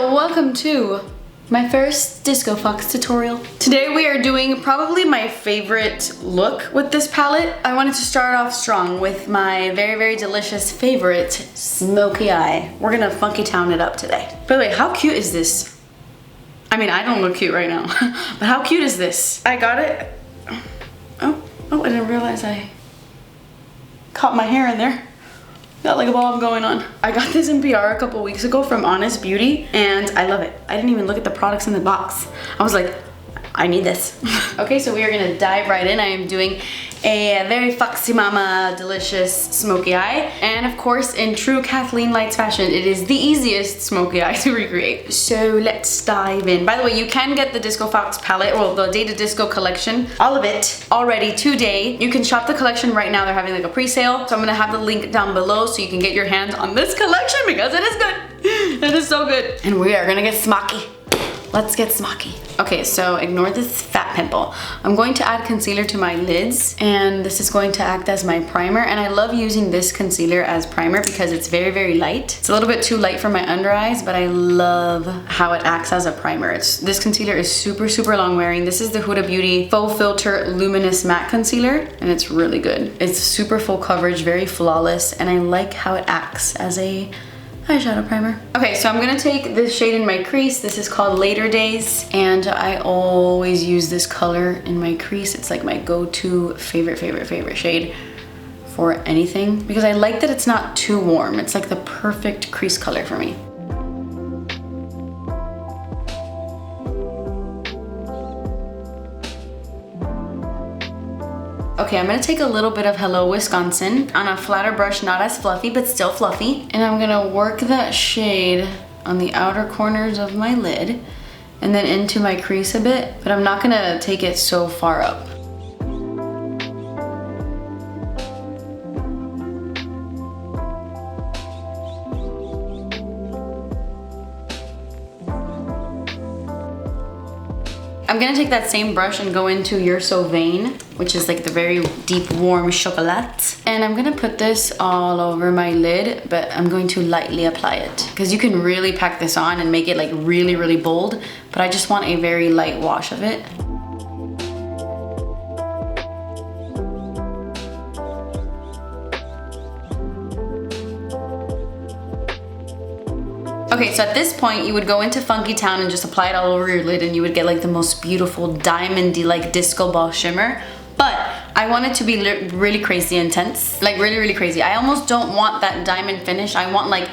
welcome to my first Disco Fox tutorial. Today we are doing probably my favorite look with this palette. I wanted to start off strong with my very, very delicious favorite, Smokey Eye. We're gonna funky town it up today. By the way, how cute is this? I mean, I don't look cute right now, but how cute is this? I got it. Oh, I didn't realize I caught my hair in there. Got like a bob going on. I got this in PR a couple weeks ago from Honest Beauty and I love it. I didn't even look at the products in the box. I was like, I need this. Okay, so we are gonna dive right in. I am doing a very foxy mama delicious smoky eye. And of course, in true KathleenLights fashion, it is the easiest smoky eye to recreate. So let's dive in. By the way, you can get the Disco Fox palette, well, the Day to Disco collection, all of it already today. You can shop the collection right now. They're having like a pre-sale. So I'm gonna have the link down below so you can get your hands on this collection because it is good. It is so good. And we are gonna get smoky. Let's get smoky. Okay, so ignore this fat pimple. I'm going to add concealer to my lids and this is going to act as my primer, and I love using this concealer as primer because it's very, very light. It's a little bit too light for my under eyes, but I love how it acts as a primer. This concealer is super, super long wearing. This is the Huda Beauty FauxFilter Luminous Matte Concealer and it's really good. It's super full coverage, very flawless, and I like how it acts as a eyeshadow primer. Okay, so I'm gonna take this shade in my crease. This is called Later Days, and I always use this color in my crease. It's like my go-to favorite shade for anything because I like that it's not too warm. It's like the perfect crease color for me. Okay, I'm gonna take a little bit of Hello Wisconsin on a flatter brush, not as fluffy, but still fluffy. And I'm gonna work that shade on the outer corners of my lid and then into my crease a bit, but I'm not gonna take it so far up. I'm gonna take that same brush and go into You're So Vain, which is like the very deep, warm chocolate. And I'm gonna put this all over my lid, but I'm going to lightly apply it. Because you can really pack this on and make it like really, really bold, but I just want a very light wash of it. Okay, so at this point, you would go into Funky Town and just apply it all over your lid and you would get like the most beautiful diamondy like disco ball shimmer. But I want it to be really crazy intense, like really, really crazy. I almost don't want that diamond finish. I want like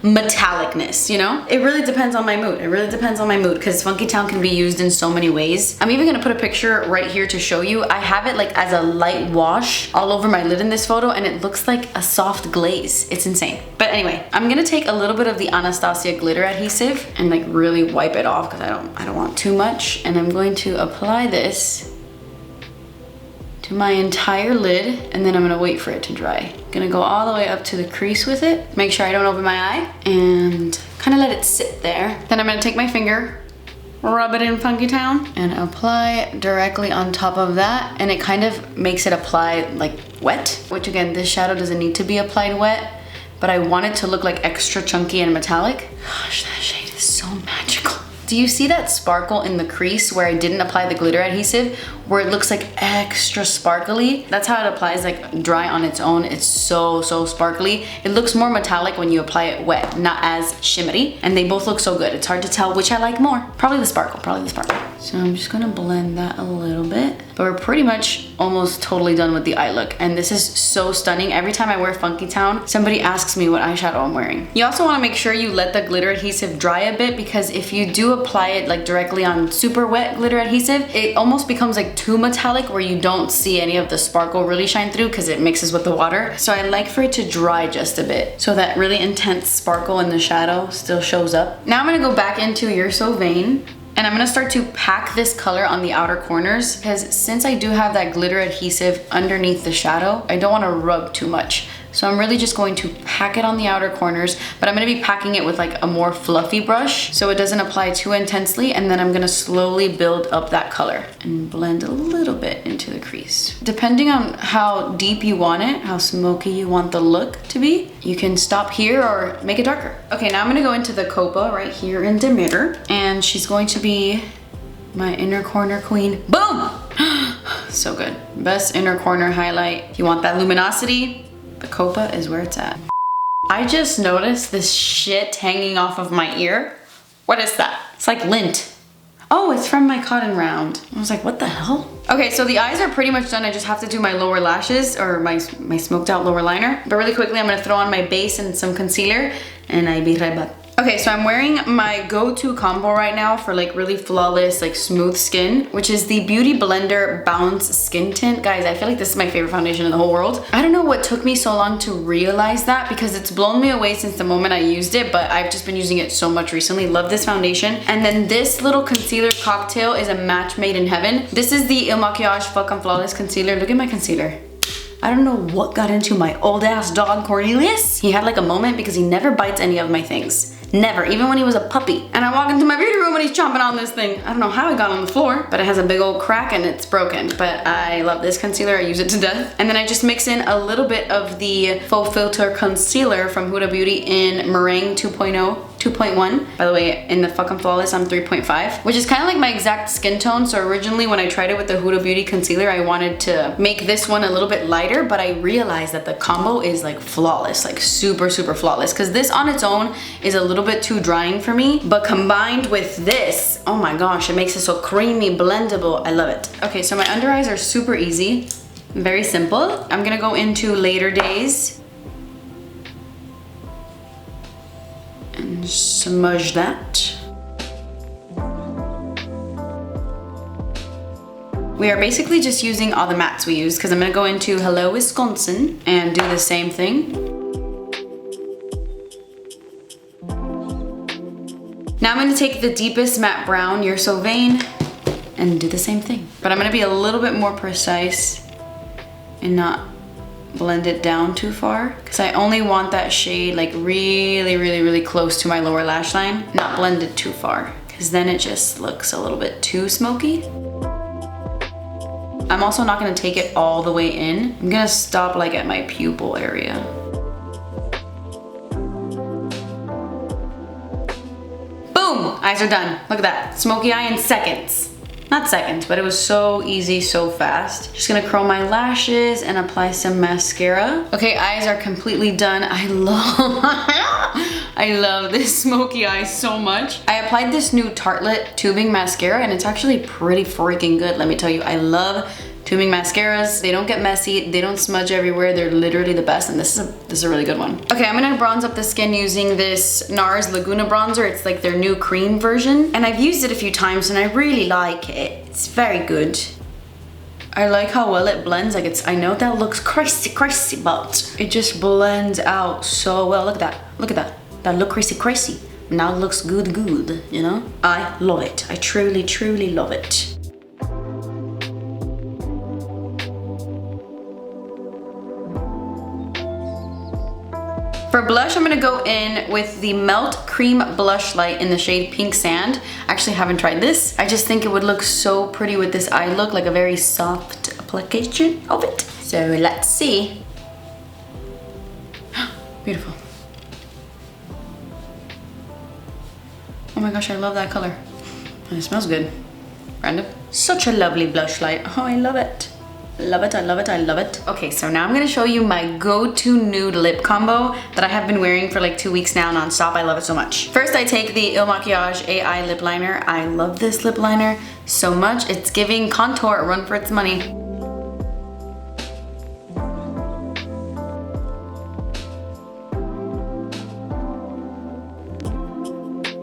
metallicness, you know? It really depends on my mood. It really depends on my mood because Funky Town can be used in so many ways. I'm even gonna put a picture right here to show you. I have it like as a light wash all over my lid in this photo and it looks like a soft glaze. It's insane. But anyway, I'm gonna take a little bit of the Anastasia glitter adhesive and like really wipe it off because I don't want too much. And I'm going to apply this to my entire lid and then I'm gonna wait for it to dry. Gonna go all the way up to the crease with it. Make sure I don't open my eye and kind of let it sit there. Then I'm gonna take my finger, rub it in Funky Town and apply directly on top of that, and it kind of makes it apply like wet, which again, this shadow doesn't need to be applied wet, but I want it to look like extra chunky and metallic. Gosh, that shade is so magical. Do you see that sparkle in the crease where I didn't apply the glitter adhesive, where it looks like extra sparkly? That's how it applies like dry on its own. It's so, so sparkly. It looks more metallic when you apply it wet, not as shimmery. And they both look so good. It's hard to tell which I like more. Probably the sparkle, probably the sparkle. So I'm just gonna blend that a little bit. But we're pretty much almost totally done with the eye look. And this is so stunning. Every time I wear Funky Town, somebody asks me what eyeshadow I'm wearing. You also wanna make sure you let the glitter adhesive dry a bit because if you do apply it like directly on super wet glitter adhesive, it almost becomes like too metallic where you don't see any of the sparkle really shine through because it mixes with the water. So I like for it to dry just a bit so that really intense sparkle in the shadow still shows up. Now I'm gonna go back into You're So Vain and I'm gonna start to pack this color on the outer corners because since I do have that glitter adhesive underneath the shadow, I don't wanna rub too much. So I'm really just going to pack it on the outer corners, but I'm gonna be packing it with like a more fluffy brush so it doesn't apply too intensely, and then I'm gonna slowly build up that color and blend a little bit into the crease. Depending on how deep you want it, how smoky you want the look to be, you can stop here or make it darker. Okay, now I'm gonna go into the Copa right here in the mirror, and she's going to be my inner corner queen. Boom! So good. Best inner corner highlight. If you want that luminosity, the Copa is where it's at. I just noticed this shit hanging off of my ear. What is that? It's like lint. Oh, it's from my cotton round. I was like, what the hell? Okay, so the eyes are pretty much done. I just have to do my lower lashes or my smoked out lower liner. But really quickly, I'm gonna throw on my base and some concealer, and I'll be right back. Okay, so I'm wearing my go-to combo right now for like really flawless, like smooth skin, which is the Beauty Blender Bounce Skin Tint. Guys, I feel like this is my favorite foundation in the whole world. I don't know what took me so long to realize that, because it's blown me away since the moment I used it, but I've just been using it so much recently. Love this foundation. And then this little concealer cocktail is a match made in heaven. This is the IL Makiage Fuck I'm Flawless Concealer. Look at my concealer. I don't know what got into my old ass dog Cornelius. He had like a moment because he never bites any of my things. Never, even when he was a puppy. And I walk into my beauty room and he's chomping on this thing. I don't know how it got on the floor, but it has a big old crack and it's broken. But I love this concealer, I use it to death. And then I just mix in a little bit of the FauxFilter concealer from Huda Beauty in Meringue 2.1. By the way, in the Fuck I'm Flawless, I'm 3.5, which is kind of like my exact skin tone. So originally when I tried it with the Huda Beauty concealer, I wanted to make this one a little bit lighter, but I realized that the combo is like flawless, like super, super flawless. Cause this on its own is a little bit too drying for me, but combined with this, oh my gosh, it makes it so creamy, blendable. I love it. Okay, so my under eyes are super easy, very simple. I'm gonna go into Later Days and smudge that. We are basically just using all the mattes we used, because I'm gonna go into Hello Wisconsin and do the same thing. Now I'm gonna take the deepest matte brown, You're So Vain, and do the same thing. But I'm gonna be a little bit more precise and not blend it down too far, because I only want that shade like really, really, really close to my lower lash line, not blended too far, because then it just looks a little bit too smoky. I'm also not gonna take it all the way in. I'm gonna stop like at my pupil area. Eyes are done. Look at that. Smokey eye in seconds. Not seconds, but it was so easy, so fast. Just gonna curl my lashes and apply some mascara. Okay, eyes are completely done. I love this smoky eye so much. I applied this new Tartelette tubing mascara and it's actually pretty freaking good. Let me tell you, I love tubing mascaras. They don't get messy, they don't smudge everywhere. They're literally the best, and this is a really good one. Okay, I'm gonna bronze up the skin using this Nars Laguna bronzer. It's like their new cream version, and I've used it a few times and I really like it. It's very good. I like how well it blends. Like I know that looks crazy, but it just blends out so well. Look at that, look at that. That look crazy. Now it looks good, you know? I love it. I truly, truly love it. For blush, I'm gonna go in with the Melt Cream Blushlight in the shade Pink Sand. I actually haven't tried this. I just think it would look so pretty with this eye look, like a very soft application of it. So let's see. Beautiful. Oh my gosh, I love that color. And it smells good. Random. Such a lovely blush light. Oh, I love it. Love it, I love it, I love it. Okay, so now I'm gonna show you my go-to nude lip combo that I have been wearing for like 2 weeks now non-stop. I love it so much. First, I take the IL Makiage AI lip liner. I love this lip liner so much. It's giving contour a run for its money.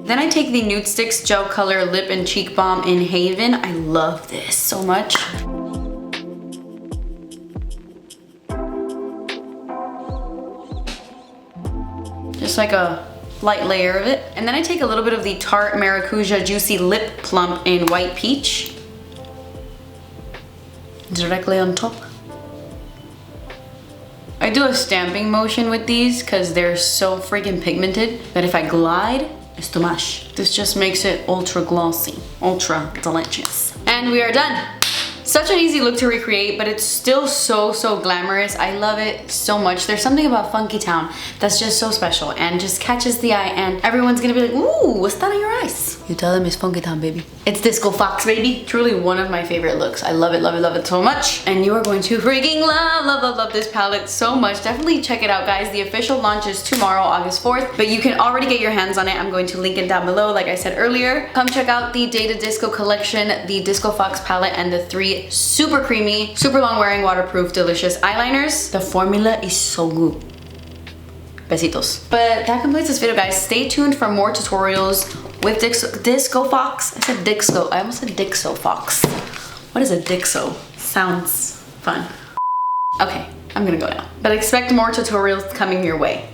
Then I take the Nudestix Gel Color Lip and Cheek Balm in Haven. I love this so much. Just like a light layer of it. And then I take a little bit of the Tarte Maracuja Juicy Lip Plump in White Peach. Directly on top. I do a stamping motion with these because they're so freaking pigmented that if I glide, it's too much. This just makes it ultra glossy, ultra delicious. And we are done. Such an easy look to recreate, but it's still so glamorous. I love it so much. There's something about Funky Town that's just so special and just catches the eye, and everyone's gonna be like, ooh, what's that on your eyes? You tell them it's Funky Town, baby. It's Disco Fox, baby. Truly one of my favorite looks. I love it so much. And you are going to freaking love this palette so much. Definitely check it out, guys. The official launch is tomorrow, August 4th, but you can already get your hands on it. I'm going to link it down below, like I said earlier. Come check out the Data Disco collection, the Disco Fox palette, and the 3 super creamy, super long wearing, waterproof, delicious eyeliners. The formula is so good. Besitos. But that completes this video, guys. Stay tuned for more tutorials with Disco Fox. I said Dixo. I almost said Dixo Fox. What is a Dixo? Sounds fun. Okay, I'm gonna go now. But expect more tutorials coming your way.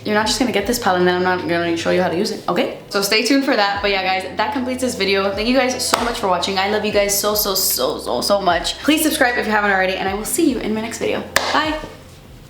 You're not just gonna get this palette and then I'm not gonna show you how to use it, okay? So stay tuned for that. But yeah, guys, that completes this video. Thank you guys so much for watching. I love you guys so much. Please subscribe if you haven't already, and I will see you in my next video. Bye.